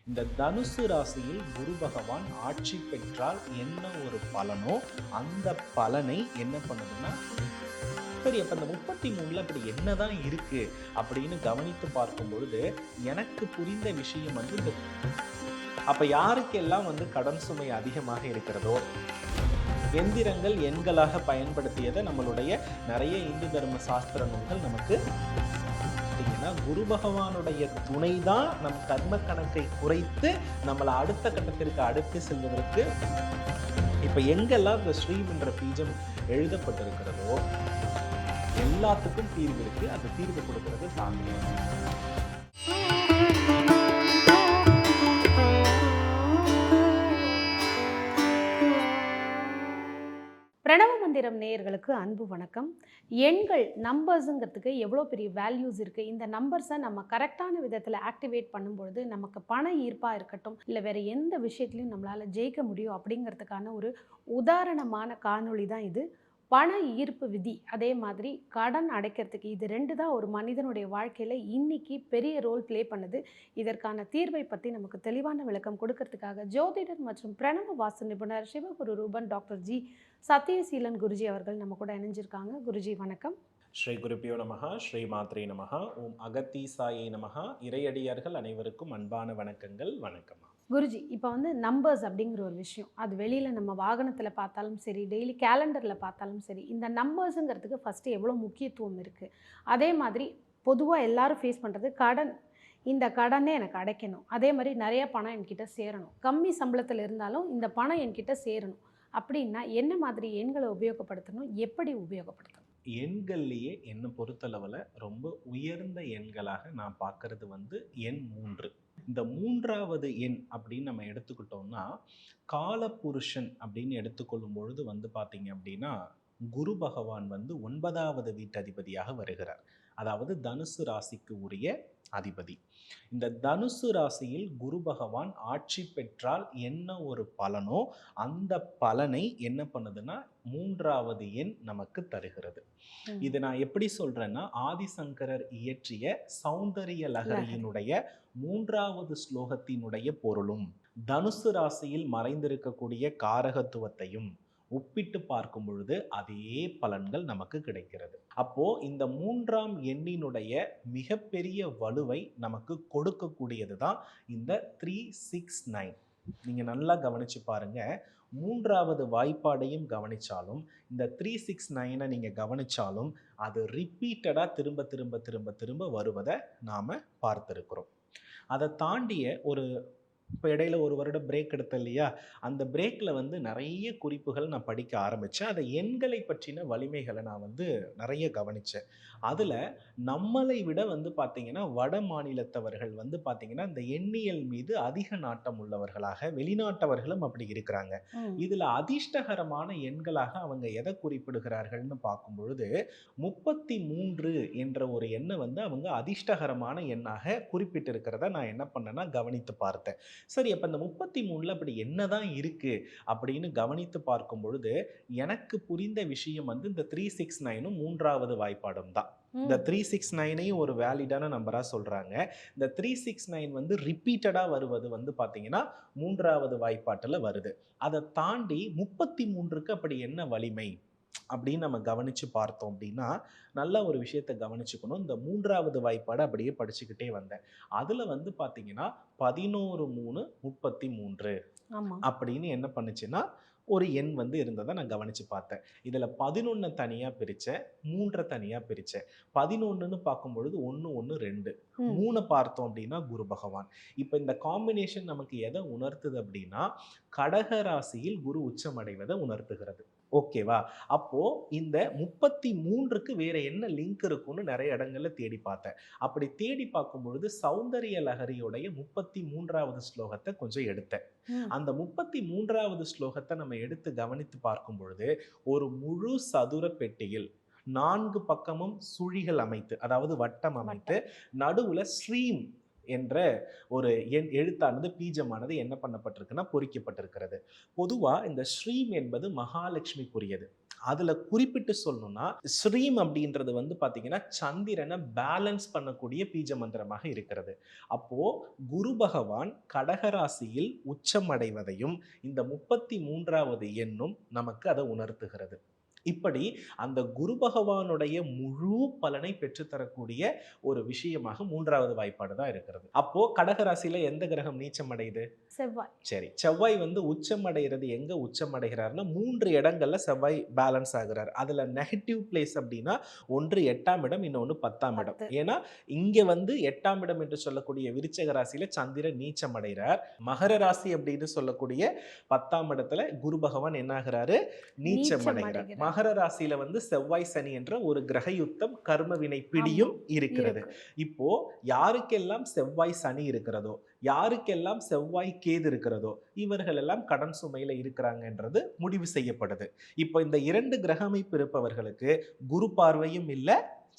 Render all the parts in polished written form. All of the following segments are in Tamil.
இந்த தனுசு ராசியில் குரு பகவான் ஆட்சி பெற்றால் என்ன ஒரு பலனோ அந்த பலனை என்ன பண்ணுதுன்னா, சரி அப்ப இந்த 33ல அப்படி என்னதான் இருக்கு அப்படின்னு கவனித்து பார்க்கும் பொழுது எனக்கு புரிந்த விஷயம் வந்து அப்ப யாருக்கெல்லாம் கடன் சுமை அதிகமாக இருக்கிறதோ, எந்திரங்கள் எண்களாக பயன்படுத்தியதை நம்மளுடைய நிறைய இந்து தர்ம சாஸ்திர நூல்கள் நமக்கு குரு பகவானுடைய துணை தான் நம் கர்ம கணக்கை குறைத்து நம்மளை அடுத்த கட்டத்திற்கு அடுத்து செல்வதற்கு. இப்ப எங்கெல்லாம் இந்த ஸ்ரீம் என்ற பீஜம் எழுதப்பட்டிருக்கிறதோ எல்லாத்துக்கும் தீர்வு இருக்கு. அந்த தீர்வு கொடுக்கிறது தாங்க. பிரணவ மந்திரம் நேயர்களுக்கு அன்பு வணக்கம். எண்கள் நம்பர்ஸுங்கிறதுக்கு எவ்வளோ பெரிய வேல்யூஸ் இருக்குது. இந்த நம்பர்ஸை நம்ம கரெக்டான விதத்தில் ஆக்டிவேட் பண்ணும்பொழுது நமக்கு பண ஈர்ப்பாக இருக்கட்டும், இல்லை வேறு எந்த விஷயத்துலையும் நம்மளால் ஜெயிக்க முடியும் அப்படிங்கிறதுக்கான ஒரு உதாரணமான காணொளி தான் இது. பண ஈர்ப்பு விதி, அதே மாதிரி கடன் அடைக்கிறதுக்கு, இது ரெண்டு தான் ஒரு மனிதனுடைய வாழ்க்கையில் இன்னைக்கு பெரிய ரோல் ப்ளே பண்ணுது. இதற்கான தீர்வை பற்றி நமக்கு தெளிவான விளக்கம் கொடுக்கறதுக்காக ஜோதிடர் மற்றும் பிரணவ வாஸ்து நிபுணர் சிவகுரு ரூபன் டாக்டர் ஜி சத்யசீலன் குருஜி அவர்கள் நம்ம கூட இணைஞ்சிருக்காங்க. குருஜி வணக்கம். ஸ்ரீ குருப்பியோ நமஹா, ஸ்ரீ மாத்ரே நமஹா, ஓம் அகத்தீசாயை நமஹா. இறையடியார்கள் அனைவருக்கும் அன்பான வணக்கங்கள். வணக்கம் குருஜி. இப்போ நம்பர்ஸ் அப்படிங்கிற ஒரு விஷயம், அது வெளியில் நம்ம வாகனத்தில் பார்த்தாலும் சரி, டெய்லி கேலண்டரில் பார்த்தாலும் சரி, இந்த நம்பர்ஸுங்கிறதுக்கு ஃபஸ்ட்டு எவ்வளோ முக்கியத்துவம் இருக்குது. அதே மாதிரி பொதுவாக எல்லாரும் ஃபேஸ் பண்ணுறது கடன். இந்த கடனே எனக்கு அடைக்கணும், அதே மாதிரி நிறைய பணம் என்கிட்ட சேரணும், கம்மி சம்பளத்தில் இருந்தாலும் இந்த பணம் என்கிட்ட சேரணும் அப்படின்னா என்ன மாதிரி எண்களை உபயோகப்படுத்தணும், எப்படி உபயோகப்படுத்தணும்? எண்கள்லேயே என்னை பொறுத்தளவில் ரொம்ப உயர்ந்த எண்களாக நான் பார்க்கறது எண் 3. இந்த 3வது எண் அப்படின்னு நம்ம எடுத்துக்கிட்டோம்னா, காலபுருஷன் அப்படின்னு எடுத்துக்கொள்ளும் பொழுது பார்த்தீங்க அப்படின்னா, குரு பகவான் 9வது வீட்டதிபதியாக வருகிறார். அதாவது தனுசு ராசிக்கு உரிய அதிபதி. இந்த தனுசு ராசியில் குரு பகவான் ஆட்சி பெற்றால் என்ன ஒரு பலனோ அந்த பலனை என்ன பண்ணுதுன்னா 3வது எண் நமக்கு தருகிறது. இது நான் எப்படி சொல்றேன்னா, ஆதிசங்கரர் இயற்றிய சௌந்தரிய லகரியினுடைய 3வது ஸ்லோகத்தினுடைய பொருளும் தனுசு ராசியில் மறைந்திருக்கக்கூடிய காரகத்துவத்தையும் ஒப்பிட்டு பார்க்கும் பொழுது அதே பலன்கள் நமக்கு கிடைக்கிறது. அப்போ இந்த 3ஆம் எண்ணினுடைய மிகப்பெரிய வலுவை நமக்கு கொடுக்கக்கூடியது தான் இந்த 369. நீங்க நல்லா கவனிச்சு பாருங்க. 3வது வாய்ப்பாடையும் கவனிச்சாலும் இந்த 369 நீங்க கவனிச்சாலும் அது ரிப்பீட்டடா திரும்ப திரும்ப திரும்ப திரும்ப வருவதை நாம பார்த்திருக்கிறோம். அதை தாண்டிய ஒரு இப்போ இடையில ஒரு வருடம் பிரேக் எடுத்தேன் இல்லையா, அந்த பிரேக்கில் நிறைய குறிப்புகள் நான் படிக்க ஆரம்பித்தேன். அதை எண்களை பற்றின வலிமைகளை நான் நிறைய கவனித்தேன். அதில் நம்மளை விட பார்த்தீங்கன்னா வட மாநிலத்தவர்கள் பார்த்தீங்கன்னா இந்த எண்ணியல் மீது அதிக நாட்டம் உள்ளவர்களாக, வெளிநாட்டவர்களும் அப்படி இருக்கிறாங்க. இதில் அதிர்ஷ்டகரமான எண்களாக அவங்க எதை குறிப்பிடுகிறார்கள்னு பார்க்கும் பொழுது 33 என்ற ஒரு எண்ணை அவங்க அதிர்ஷ்டகரமான எண்ணாக குறிப்பிட்டிருக்கிறத நான் என்ன பண்ணேன்னா கவனித்து பார்த்தேன். சரி, அப்ப இந்த 33ல அப்படி என்னதான் இருக்கு அப்படின்னு கவனித்து பார்க்கும் பொழுது எனக்கு புரிந்த விஷயம் இந்த 369ம் 3வது வாய்ப்பாடும் தான். இந்த 369ஐயும் ஒரு வேலிடான நம்பரா சொல்றாங்க. இந்த 369 ரிப்பீட்டடா வருவது பாத்தீங்கன்னா 3வது வாய்ப்பாட்டுல வருது. அதை தாண்டி 33க்கு அப்படி என்ன வலிமை அப்படின்னு நம்ம கவனிச்சு பார்த்தோம் அப்படின்னா, நல்ல ஒரு விஷயத்தை கவனிச்சுக்கணும். இந்த 3வது வாய்ப்பாடு அப்படியே படிச்சுக்கிட்டே வந்தேன். அதுல பாத்தீங்கன்னா 11 3 33 அப்படின்னு என்ன பண்ணுச்சுன்னா ஒரு எண் இருந்ததை நான் கவனிச்சு பார்த்தேன். இதுல 11 தனியா பிரிச்சேன், 3 தனியா பிரிச்சேன். 11ன்னு பார்க்கும் பொழுது 1 1 2, 3 பார்த்தோம் அப்படின்னா குரு பகவான். இப்ப இந்த காம்பினேஷன் நமக்கு எதை உணர்த்துது அப்படின்னா, கடக ராசியில் குரு உச்சம் அடைவதை உணர்த்துகிறது. ஓகேவா? அப்போ இந்த 33க்கு வேற என்ன லிங்க் இருக்கும்னு நிறைய இடங்கள்ல தேடி பார்த்தேன். அப்படி தேடி பார்க்கும் பொழுது சௌந்தரிய லகரியோடைய 33வது ஸ்லோகத்தை கொஞ்சம் எடுத்தேன். அந்த 33வது ஸ்லோகத்தை நம்ம எடுத்து கவனித்து பார்க்கும் பொழுது ஒரு முழு சதுர பெட்டியில் 4 பக்கமும் சுழிகள் அமைத்து, அதாவது வட்டம் அமைத்து, நடுவுல ஸ்ரீம் என்ற ஒரு எழுத்தானது, பீஜமானது என்ன பண்ணப்பட்டிருக்குன்னா பொறிக்கப்பட்டிருக்கிறது. பொதுவா இந்த ஸ்ரீம் என்பது மகாலட்சுமிக்குரியது. அதுல குறிப்பிட்டு சொல்லணும்னா ஸ்ரீம் அப்படின்றது வந்து பாத்தீங்கன்னா சந்திரனை பேலன்ஸ் பண்ணக்கூடிய பீஜ மந்திரமாக இருக்கிறது. அப்போ குரு பகவான் கடகராசியில் உச்சமடைவதையும் இந்த 33வது எண்ணும் நமக்கு அதை உணர்த்துகிறது. இப்படி அந்த குரு பகவானுடைய முழு பலனை பெற்றுத்தரக்கூடிய ஒரு விஷயமாக 3வது வாய்ப்பாடு தான் இருக்கிறது. அப்போ கடகராசியில எந்த கிரகம் நீச்சம் அடையுது? செவ்வாய். சரி, செவ்வாய் வந்து உச்சம் அடைகிறது எங்க உச்சம் அடைகிறார்னா 3 இடங்கள்ல செவ்வாய் பேலன்ஸ் ஆகிறார். அதுல நெகட்டிவ் பிளேஸ் அப்படின்னா ஒன்று 8ஆம் இடம், இன்னொன்று 10ஆம் இடம். 10. ஏன்னா இங்க வந்து 8ஆம் இடம் என்று சொல்லக்கூடிய விருச்சக ராசியில சந்திரன் நீச்சம் அடைகிறார். மகர ராசி அப்படின்னு சொல்லக்கூடிய 10ஆம் இடத்துல குரு பகவான் என்ன ஆகிறாரு? நீச்சம் அடைகிறார். அடைகிறார். மகர ராசியில வந்து செவ்வாய் சனி என்ற ஒரு கிரக யுத்தம் கர்ம வினை பிடியும் இருக்கிறது. இப்போ யாருக்கெல்லாம் செவ்வாய் சனி இருக்கிறதோ, யாருக்கெல்லாம் செவ்வாய் கேது இருக்கிறதோ, இவர்கள் எல்லாம் கடன் சுமையில இருக்கிறாங்கன்றது முடிவு செய்யப்படுது. இப்போ இந்த 2 கிரக அமைப்பு இருப்பவர்களுக்கு குரு பார்வையும் இல்ல,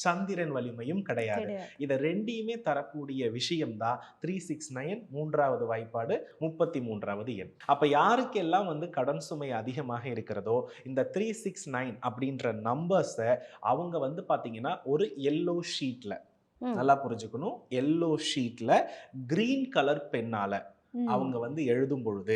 சந்திரன் வலிமையும் கிடையாது. இதை ரெண்டையுமே தரக்கூடிய விஷயம் தான் 369 3வது வாய்ப்பாடு 33வது எண். அப்ப யாருக்கெல்லாம் வந்து கடன் சுமை அதிகமாக இருக்கிறதோ இந்த 369 அப்படின்ற நம்பர்ஸை அவங்க வந்து பாத்தீங்கன்னா ஒரு எல்லோ ஷீட்ல நல்லா புரிஞ்சுக்கணும். எல்லோ ஷீட்ல கிரீன் கலர் பெண்ணால அவங்க வந்து எழுதும் பொழுது,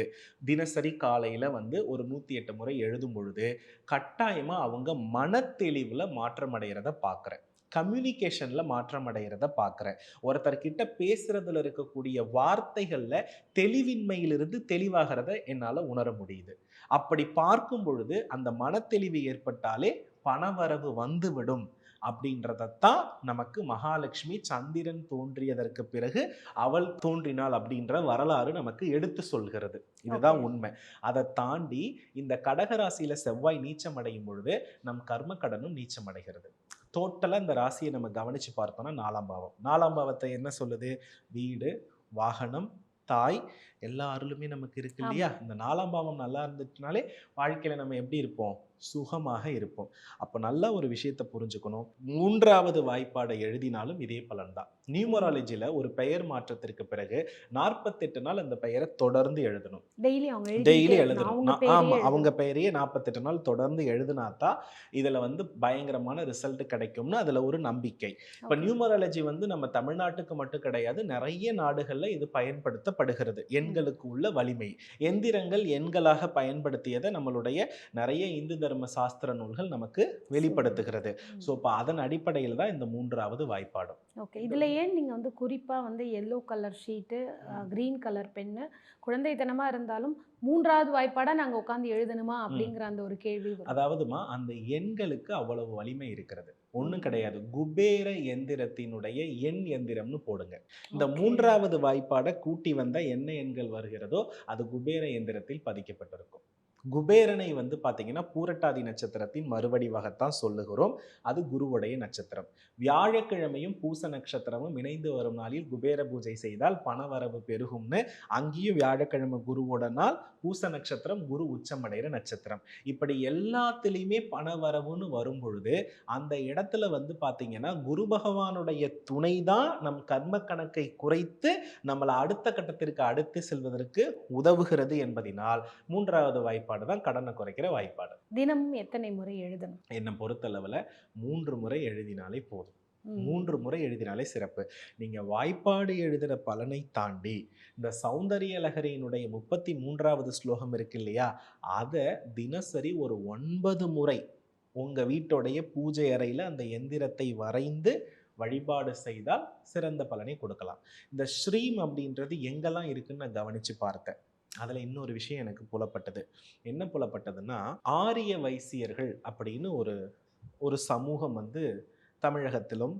தினசரி காலையில வந்து ஒரு 108 முறை எழுதும் பொழுது கட்டாயமா அவங்க மனத்தெளிவுல மாற்றம் அடைகிறத பார்க்குறேன். கம்யூனிகேஷன்ல மாற்றம் அடைகிறத பார்க்குறேன். ஒருத்தர்கிட்ட பேசுறதுல இருக்கக்கூடிய வார்த்தைகள்ல தெளிவின்மையிலிருந்து தெளிவாகிறத என்னால உணர முடியுது. அப்படி பார்க்கும் பொழுது அந்த மனத்தெளிவு ஏற்பட்டாலே பணவரவு வந்துவிடும் அப்படின்றதான் நமக்கு மகாலட்சுமி சந்திரன் தோன்றியதற்கு பிறகு அவள் தோன்றினாள் அப்படின்ற வரலாறு நமக்கு எடுத்து சொல்கிறது. இதுதான் உண்மை. அதை தாண்டி இந்த கடகராசியில செவ்வாய் நீச்சம் அடையும் பொழுது நம் கர்ம கடனும் நீச்சம் அடைகிறது. டோட்டலா இந்த ராசியை நம்ம கவனிச்சு பார்த்தோம்னா 4ஆம் பாவம். 4ஆம் பாவத்தை என்ன சொல்லுது? வீடு, வாகனம், தாய், எல்லா அருளுமே நமக்கு இருக்கு இல்லையா? இந்த 4ஆம் பாவம் நல்லா இருந்துச்சுனாலே வாழ்க்கையில நம்ம எப்படி இருப்போம்? சுகமாக இருப்போம். அப்போ நல்ல ஒரு விஷயத்தை புரிஞ்சுக்கணும். 3வது வாய்ப்பாடை எழுதினாலும் இதே பலன் தான். நியூமராலஜில ஒரு பெயர் மாற்றத்திற்கு பிறகு 48 நாள் அந்த பெயரை தொடர்ந்து எழுதணும். டெய்லி எழுதணும். ஆமா, அவங்க பெயரையே 48 நாள் தொடர்ந்து எழுதினாதான் இதுல வந்து பயங்கரமான ரிசல்ட் கிடைக்கும்னு அதுல ஒரு நம்பிக்கை. இப்ப நியூமராலஜி வந்து நம்ம தமிழ்நாட்டுக்கு மட்டும் கிடையாது, நிறைய நாடுகள்ல இது பயன்படுத்தப்படுகிறது. எண்களுக்கு உள்ள வலிமை, எந்திரங்கள் எண்களாக பயன்படுத்தியதை நம்மளுடைய நிறைய இந்து தர்ம சாஸ்திர நூல்கள் நமக்கு வெளிப்படுத்துகிறது. ஸோ இப்போ அதன் அடிப்படையில் தான் இந்த 3வது வாய்ப்பாடு. ஓகே, இதில் ஏன் நீங்கள் வந்து குறிப்பாக வந்து yellow colour sheet, green colour pen, குழந்தைத்தனமாக இருந்தாலும் 3வது வாய்ப்பாடாக நாங்கள் உட்காந்து எழுதணுமா அப்படிங்கிற அந்த ஒரு கேள்வி? அதாவதுமா அந்த எண்களுக்கு அவ்வளவு வலிமை இருக்கிறது. ஒன்றும் கிடையாது. குபேர எந்திரத்தினுடைய எண் எந்திரம்னு போடுங்க. இந்த 3வது வாய்ப்பாடை கூட்டி வந்த என்ன எண்கள் வருகிறதோ அது குபேர எந்திரத்தில் பதிக்கப்பட்டிருக்கும். குபேரனை வந்து பார்த்தீங்கன்னா பூரட்டாதி நட்சத்திரத்தின் மறுவடிவாகத்தான் சொல்லுகிறோம். அது குருவுடைய நட்சத்திரம். வியாழக்கிழமையும் பூச நட்சத்திரமும் இணைந்து வரும் நாளில் குபேர பூஜை செய்தால் பணவரவு பெருகும்னு அங்கேயும் வியாழக்கிழமை குருவோட நாள், பூச நட்சத்திரம் குரு உச்சமடைகிற நட்சத்திரம். இப்படி எல்லாத்துலேயுமே பணவரவுன்னு வரும் பொழுது அந்த இடத்துல வந்து பார்த்தீங்கன்னா குரு பகவானுடைய துணை தான் நம் கர்ம கணக்கை குறைத்து நம்மளை அடுத்த கட்டத்திற்கு அடுத்து செல்வதற்கு உதவுகிறது என்பதனால் 3வது வாய்ப்பாடு தான் கடனை குறைக்கிற வாய்ப்பாடு. தினமும் எத்தனை முறை எழுதணும்? என்னை பொறுத்தளவுல 3 முறை எழுதினாலே போதும். 3 முறை எழுதினாலே சிறப்பு. நீங்க வாய்ப்பாடு எழுதுற பலனை தாண்டி இந்த சௌந்தரிய லகரியினுடைய 33வது ஸ்லோகம் இருக்கு இல்லையா, அதை தினசரி ஒரு 9 முறை உங்க வீட்டுடைய பூஜை அறையில அந்த எந்திரத்தை வரைந்து வழிபாடு செய்தால் சிறந்த பலனை கொடுக்கலாம். இந்த ஸ்ரீம் அப்படின்றது எங்கெல்லாம் இருக்குன்னு நான் கவனிச்சு பார்த்தேன். அதில் இன்னொரு விஷயம் எனக்கு புலப்பட்டது. என்ன புலப்பட்டதுன்னா, ஆரிய வைசியர்கள் அப்படின்னு ஒரு சமூகம் வந்து தமிழகத்திலும்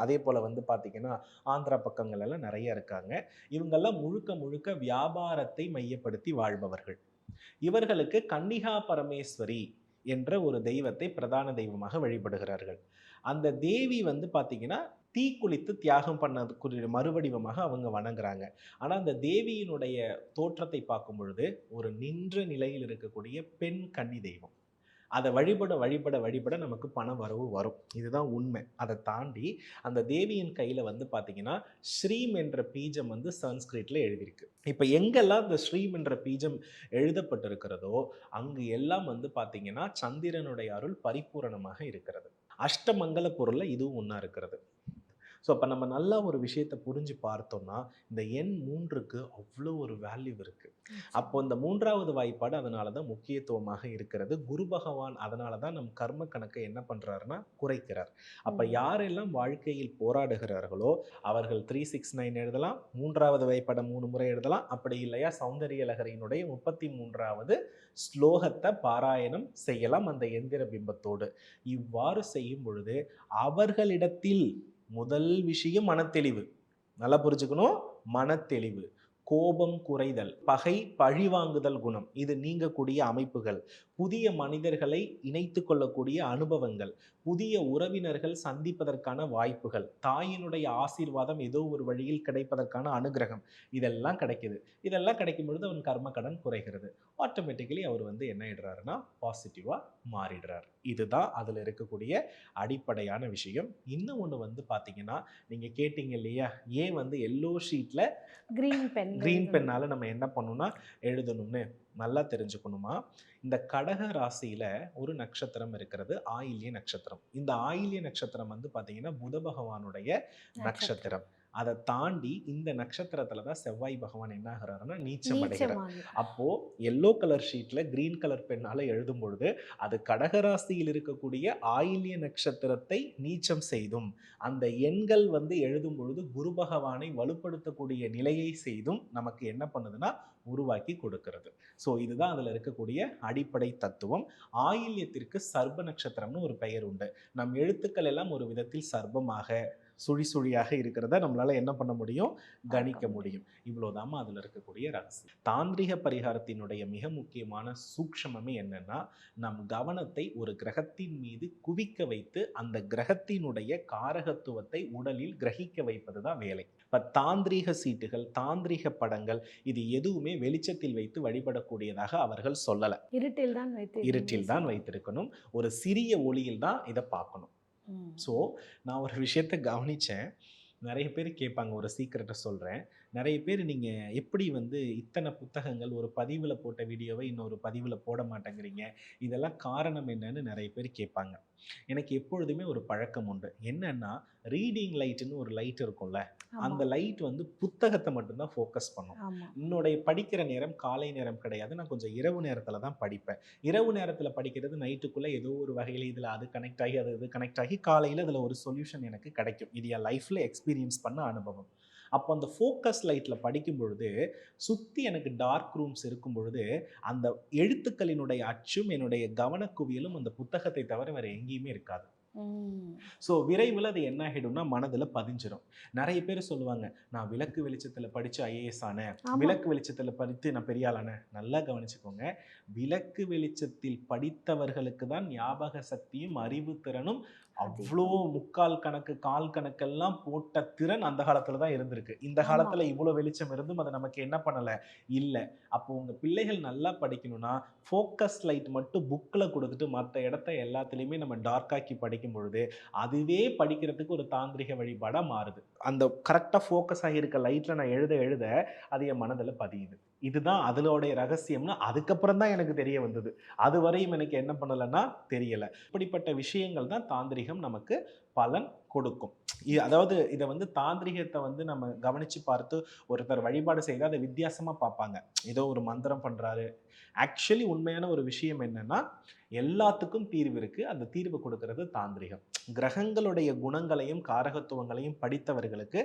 அதே போல் வந்து பார்த்திங்கன்னா ஆந்திரா பக்கங்கள் எல்லாம் நிறைய இருக்காங்க. இவங்கெல்லாம் முழுக்க முழுக்க வியாபாரத்தை மையப்படுத்தி வாழ்பவர்கள். இவர்களுக்கு கன்னிகா பரமேஸ்வரி என்ற ஒரு தெய்வத்தை பிரதான தெய்வமாக வழிபடுகிறார்கள். அந்த தேவி வந்து பார்த்திங்கன்னா தீக்குளித்து தியாகம் பண்ணதுக்குரிய மறுவடிவமாக அவங்க வணங்குறாங்க. ஆனால் அந்த தேவியினுடைய தோற்றத்தை பார்க்கும் பொழுது ஒரு நின்ற நிலையில் இருக்கக்கூடிய பெண் கன்னி தெய்வம். அதை வழிபட வழிபட வழிபட நமக்கு பண வரவு வரும். இதுதான் உண்மை. அதை தாண்டி அந்த தேவியின் கையில் வந்து பார்த்தீங்கன்னா ஸ்ரீம் என்ற பீஜம் வந்து சன்ஸ்கிரிட்ல எழுதியிருக்கு. இப்போ எங்கெல்லாம் இந்த ஸ்ரீம் என்ற பீஜம் எழுதப்பட்டிருக்கிறதோ அங்கு எல்லாம் வந்து பார்த்தீங்கன்னா சந்திரனுடைய அருள் பரிபூரணமாக இருக்கிறது. அஷ்டமங்கல பொருளில் இதுவும் ஒன்றா இருக்கிறது. ஸோ அப்போ நம்ம நல்லா ஒரு விஷயத்தை புரிஞ்சு பார்த்தோம்னா இந்த எண் 3க்கு அவ்வளோ ஒரு வேல்யூ இருக்குது. அப்போ இந்த 3வது வாய்ப்பாடு அதனால தான் முக்கியத்துவமாக இருக்கிறது. குரு பகவான் அதனால தான் நம் கர்ம கணக்கை என்ன பண்ணுறாருன்னா குறைக்கிறார். அப்போ யாரெல்லாம் வாழ்க்கையில் போராடுகிறார்களோ அவர்கள் 369 எழுதலாம், 3வது வாய்ப்பாடை 3 முறை எழுதலாம். அப்படி இல்லையா சௌந்தரிய லகரியினுடைய 33வது ஸ்லோகத்தை பாராயணம் செய்யலாம் அந்த எந்திர பிம்பத்தோடு. இவ்வாறு செய்யும் பொழுது அவர்களிடத்தில் முதல் விஷயம் மனத்தெளிவு. நல்லா புரிஞ்சுக்கணும். மனத்தெளிவு, கோபம் குறைதல், பகை பழிவாங்குதல் குணம் இது நீங்கக்கூடிய அமைப்புகள், புதிய மனிதர்களை இணைத்து கொள்ளக்கூடிய அனுபவங்கள், புதிய உறவினர்கள் சந்திப்பதற்கான வாய்ப்புகள், தாயினுடைய ஆசீர்வாதம் ஏதோ ஒரு வழியில் கிடைப்பதற்கான அனுகிரகம், இதெல்லாம் கிடைக்குது. இதெல்லாம் கிடைக்கும் பொழுது அவன் கர்ம கடன் குறைகிறது. ஆட்டோமேட்டிக்கலி அவர் வந்து என்ன ஆயிடுறாருன்னா பாசிட்டிவாக மாறிடுறார். இதுதான் அதில் இருக்கக்கூடிய அடிப்படையான விஷயம். இன்னும் ஒன்று வந்து பார்த்தீங்கன்னா நீங்கள் கேட்டீங்க இல்லையா, ஏன் வந்து எல்லோ ஷீட்டில் கிரீன் பென்னால் நம்ம என்ன பண்ணணும்னா எழுதணும்னு நல்லா தெரிஞ்சுக்கணுமா. இந்த கடக ராசியில் ஒரு நட்சத்திரம் இருக்கிறது, ஆயில்ய நட்சத்திரம். இந்த ஆயில்ய நட்சத்திரம் வந்து பார்த்தீங்கன்னா புத பகவானுடைய நட்சத்திரம். அதை தாண்டி இந்த நட்சத்திரத்துல தான் செவ்வாய் பகவான் என்ன ஆகிறாருன்னா நீச்சம் அடைகிறார். அப்போ எல்லோ கலர் ஷீட்ல கிரீன் கலர் பெண்ணால எழுதும் பொழுது அது கடகராசியில் இருக்கக்கூடிய ஆயில்ய நட்சத்திரத்தை நீச்சம் செய்தும், அந்த எண்கள் வந்து எழுதும் பொழுது குரு பகவானை வலுப்படுத்தக்கூடிய நிலையை செய்தும் நமக்கு என்ன பண்ணுதுன்னா உருவாக்கி கொடுக்கிறது. ஸோ இதுதான் அதில் இருக்கக்கூடிய அடிப்படை தத்துவம். ஆயில்யத்திற்கு சர்ப நட்சத்திரம்னு ஒரு பெயர் உண்டு. நம் எழுத்துக்கள் எல்லாம் ஒரு விதத்தில் சர்பமாக சுழி சுழியாக இருக்கிறத நம்மளால என்ன பண்ண முடியும், கணிக்க முடியும். இவ்வளோதாம அதில் இருக்கக்கூடிய ரகசியம். தாந்திரிக பரிகாரத்தினுடைய மிக முக்கியமான சூக்ஷமமே என்னன்னா, நம் கவனத்தை ஒரு கிரகத்தின் மீது குவிக்க வைத்து அந்த கிரகத்தினுடைய காரகத்துவத்தை உடலில் கிரகிக்க வைப்பது தான் வேலை. இப்போ தாந்திரீக சீட்டுகள், தாந்திரிக படங்கள் இது எதுவுமே வெளிச்சத்தில் வைத்து வழிபடக்கூடியதாக அவர்கள் சொல்லலை. இருட்டில் தான் வைத்திருக்கணும். ஒரு சிறிய ஒளியில் தான் இதை பார்க்கணும். ஸோ நான் ஒரு விஷயத்தை கவனித்தேன். நிறைய பேர் கேட்பாங்க, ஒரு சீக்ரெட்டை சொல்கிறேன். நிறைய பேர் நீங்கள் எப்படி வந்து இத்தனை புத்தகங்கள் ஒரு பதிவில் போட்ட வீடியோவை இன்னொரு பதிவில் போட மாட்டேங்கிறீங்க, இதெல்லாம் காரணம் என்னன்னு நிறைய பேர் கேட்பாங்க. எனக்கு எப்பொழுதுமே ஒரு பழக்கம் உண்டு. என்னன்னா ரீடிங் லைட்டுன்னு ஒரு லைட் இருக்கும்ல, அந்த லைட் வந்து புத்தகத்தை மட்டும்தான் ஃபோக்கஸ் பண்ணும். என்னுடைய படிக்கிற நேரம் காலை நேரம் கிடையாது. நான் கொஞ்சம் இரவு நேரத்தில் தான் படிப்பேன். இரவு நேரத்தில் படிக்கிறது நைட்டுக்குள்ளே ஏதோ ஒரு வகையில் இதில் அது கனெக்ட் ஆகி அது இது கனெக்ட் ஆகி காலையில் அதில் ஒரு சொல்யூஷன் எனக்கு கிடைக்கும். இது என் லைஃப்பில் எக்ஸ்பீரியன்ஸ் பண்ண அனுபவம். அப்போ அந்த ஃபோக்கஸ் லைட்டில் படிக்கும் பொழுது சுற்றி எனக்கு டார்க் ரூம்ஸ் இருக்கும் பொழுது அந்த எழுத்துக்களினுடைய அச்சும் என்னுடைய கவனக்குவியலும் அந்த புத்தகத்தை தவிர வேறு எங்கேயுமே இருக்காது. ஸோ விரைவில் அது என்ன ஆகிடும்னா மனதில் பதிஞ்சிடும். நிறைய பேர் சொல்லுவாங்க, நான் விளக்கு வெளிச்சத்தில் படித்து ஐஏஎஸ் ஆனேன், விளக்கு வெளிச்சத்தில் படித்து நான் பெரிய ஆளானேன். நல்லா கவனிச்சுக்கோங்க, விளக்கு வெளிச்சத்தில் படித்தவர்களுக்கு தான் ஞாபக சக்தியும் அறிவு திறனும் அவ்வளோ முக்கால் கணக்கு கால் கணக்கெல்லாம் போட்ட திறன் அந்த காலத்துல தான் இருந்திருக்கு. இந்த காலத்துல இவ்வளோ வெளிச்சம் இருந்தும் அதை நமக்கு என்ன பண்ணலை இல்லை. அப்போ உங்கள் பிள்ளைகள் நல்லா படிக்கணும்னா ஃபோக்கஸ் லைட் மட்டும் புக்கில் கொடுத்துட்டு மற்ற இடத்த எல்லாத்துலேயுமே நம்ம டார்க்காக்கி படிக்கும் பொழுது அதுவே படிக்கிறதுக்கு ஒரு தாந்திரிக வழிபாடாக மாறுது. அந்த கரெக்டாக ஃபோக்கஸ் ஆகியிருக்க லைட்டில் நான் எழுத எழுத அது என் மனதில் பதியுது. இதுதான் அதனுடைய ரகசியம்னு அதுக்கப்புறம் தான் எனக்கு தெரிய வந்தது. அது வரையும் எனக்கு என்ன பண்ணலைன்னா தெரியலை. இப்படிப்பட்ட விஷயங்கள் தான் தாந்திரிகம் நமக்கு பலன் கொடுக்கும். அதாவது இதை வந்து தாந்திரிகத்தை வந்து நம்ம கவனித்து பார்த்து ஒருத்தர் வழிபாடு செய்தால் அதை வித்தியாசமாக பார்ப்பாங்க. ஏதோ ஒரு மந்திரம் பண்ணுறாரு. ஆக்சுவலி உண்மையான ஒரு விஷயம் என்னன்னா எல்லாத்துக்கும் தீர்வு இருக்குது. அந்த தீர்வு கொடுக்கறது தாந்திரிகம். கிரகங்களுடைய குணங்களையும் காரகத்துவங்களையும் படித்தவர்களுக்கு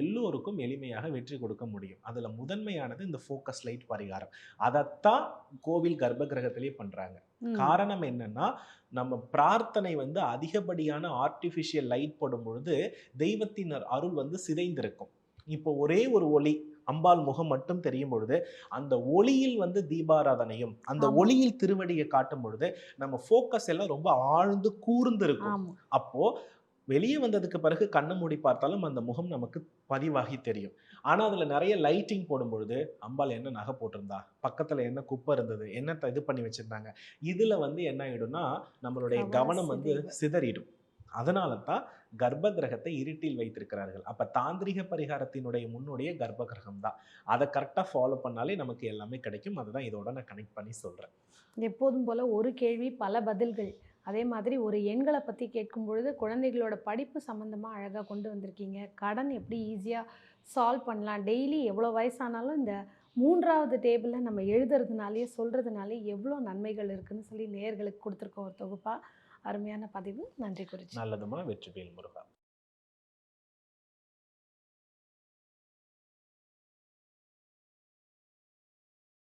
எல்லோருக்கும் எளிமையாக வெற்றி கொடுக்க முடியும். அதில் முதன்மையானது இந்த ஃபோக்கஸ் லைட் பரிகாரம். அதைத்தான் கோவில் கர்ப்ப கிரகத்திலேயே பண்ணுறாங்க. காரணம் என்னன்னா நம்ம பிரார்த்தனை வந்து அதிகப்படியான ஆர்டிஃபிஷியல் லைட் போடும் பொழுது தெய்வத்தின் அருள் வந்து சிதைந்திருக்கும். இப்போ ஒரே ஒரு ஒளி அம்பாள் முகம் மட்டும் தெரியும் பொழுது அந்த ஒளியில் வந்து தீபாராதனையும் அந்த ஒளியில் திருவடியை காட்டும் பொழுது நம்ம ஃபோக்கஸ் எல்லாம் ரொம்ப ஆழ்ந்து கூர்ந்து இருக்கும். அப்போ வெளியே வந்ததுக்கு பிறகு கண்ணை மூடி பார்த்தாலும் அந்த முகம் நமக்கு பதிவாகி தெரியும். ஆனா அதுல நிறைய லைட்டிங் போடும்பொழுது, அம்பாள் என்ன நகை போட்டிருந்தா? பக்கத்துல என்ன குப்பை இருந்தது? என்னத்த இது பண்ணி வச்சிருந்தாங்க? இதுல வந்து என்ன ஆயிடும்னா, நம்மளுடைய கவனம் வந்து சிதைவு. சிதறிடும். அதனால தான் கர்ப்ப கிரகத்தை இருட்டில் வைத்திருக்கிறார்கள். அப்ப தாந்திரிக பரிகாரத்தினுடைய முன்னோடியே கர்ப்ப கிரகம் தான். அத கரெக்ட்டா ஃபாலோ பண்ணாலே நமக்கு எல்லாமே கிடைக்கும். அதுதான் இதோட நான் கனெக்ட் பண்ணி சொல்றேன். எப்போதும் போல ஒரு கேள்வி பல பதில்கள். அதே மாதிரி ஒரு எண்கள பத்தி கேட்கும் பொழுது, குழந்தைகளோட படிப்பு சம்மந்தமா அழகா கொண்டு வந்திருக்கீங்க. கடன் எப்படி ஈஸியா சால்வ் பண்ணலாம். டெய்லி எவ்வளோ வயசானாலும் இந்த 3வது டேபிள்ல நம்ம எழுதுறதுனாலயே, சொல்றதுனாலயே எவ்வளோ நன்மைகள் இருக்குன்னு சொல்லி நேயர்களுக்கு குடுத்துருக்க ஒரு தொகுப்பா, அருமையான பதிவு. நன்றி குருஜி. நல்லதுமா வெற்றிவேல் முருகா.